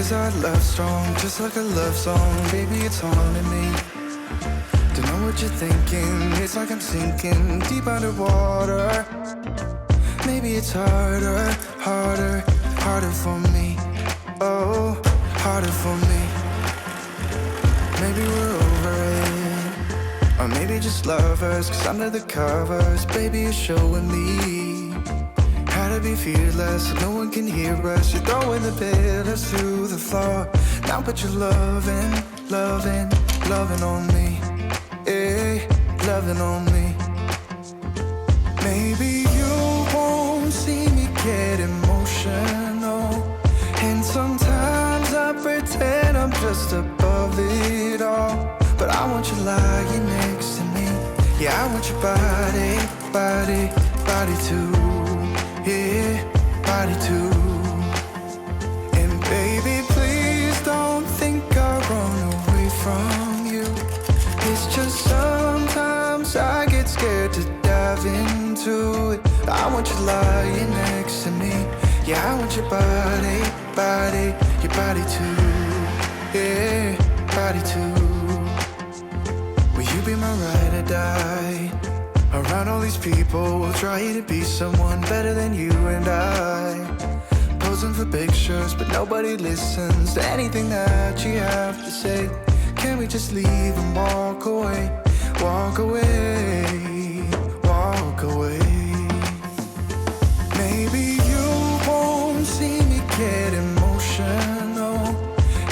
Is our love strong, just like a love song? Baby, it's haunting me. Don't know what you're thinking. It's like I'm sinking deep underwater. Maybe it's harder, harder, harder for me. Oh, harder for me. Maybe we're over it, or maybe just lovers. Cause under the covers, baby, you're showing me how to be fearless so no one can hear us. You're throwing the pillars through the floor. Now put your loving, loving, loving on me. Yeah, loving on me. Maybe you won't see me get emotional, and sometimes I pretend I'm just above it all. But I want you lying next to me. Yeah, I want your body, body, body too. Yeah, body too. And baby, please don't think I'll run away from you. It's just sometimes I get scared to dive into it. I want you lying next to me. Yeah, I want your body, body, your body too. Yeah, body too. Will you be my ride or die? Around all these people, we'll try to be someone better than you and I. Posing for pictures, but nobody listens to anything that you have to say. Can we just leave and walk away? Walk away, walk away. Maybe you won't see me get emotional,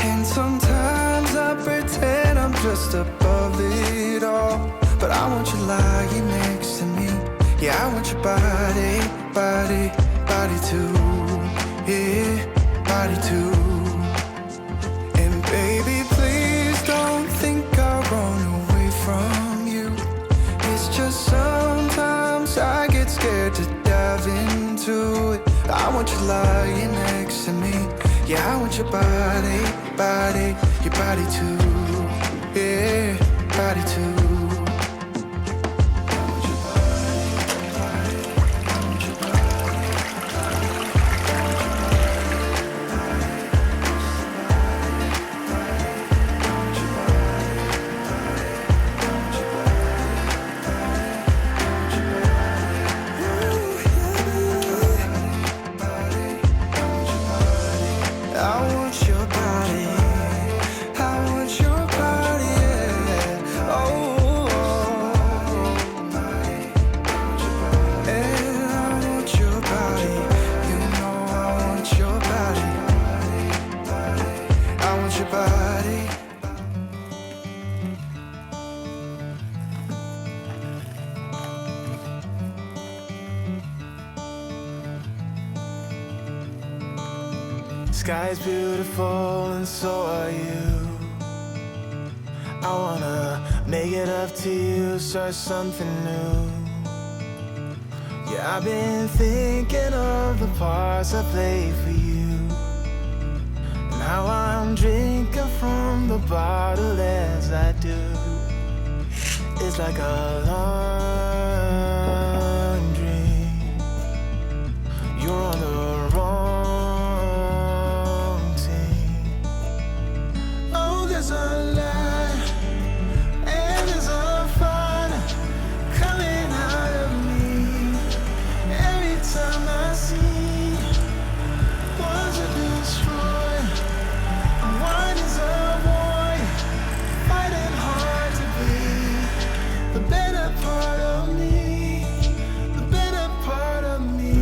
and sometimes I pretend I'm just above it all. But I want you lying next to me. Yeah, I want your body, body, body too. Yeah, body too. And baby, please don't think I'll run away from you. It's just sometimes I get scared to dive into it. I want you lying next to me. Yeah, I want your body, body, your body too. Yeah, body too. Sky's beautiful and so are you. I wanna make it up to you, start something new. Yeah, I've been thinking of the parts I played for you, and how I'm drinking from the bottle as I do. It's like a long dream. You're on the wrong. There's a light and there's a fire coming out of me. Every time I see what's to destroy, one is a boy fighting hard to be the better part of me, the better part of me.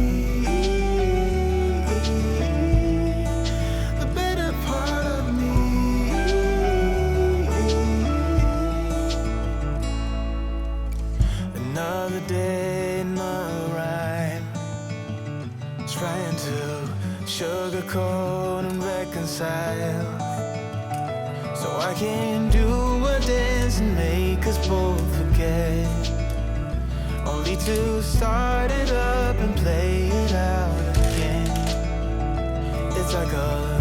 Another day, another rhyme, trying to sugarcoat and reconcile, so I can do a dance and make us both forget, only to start it up and play it out again. It's like a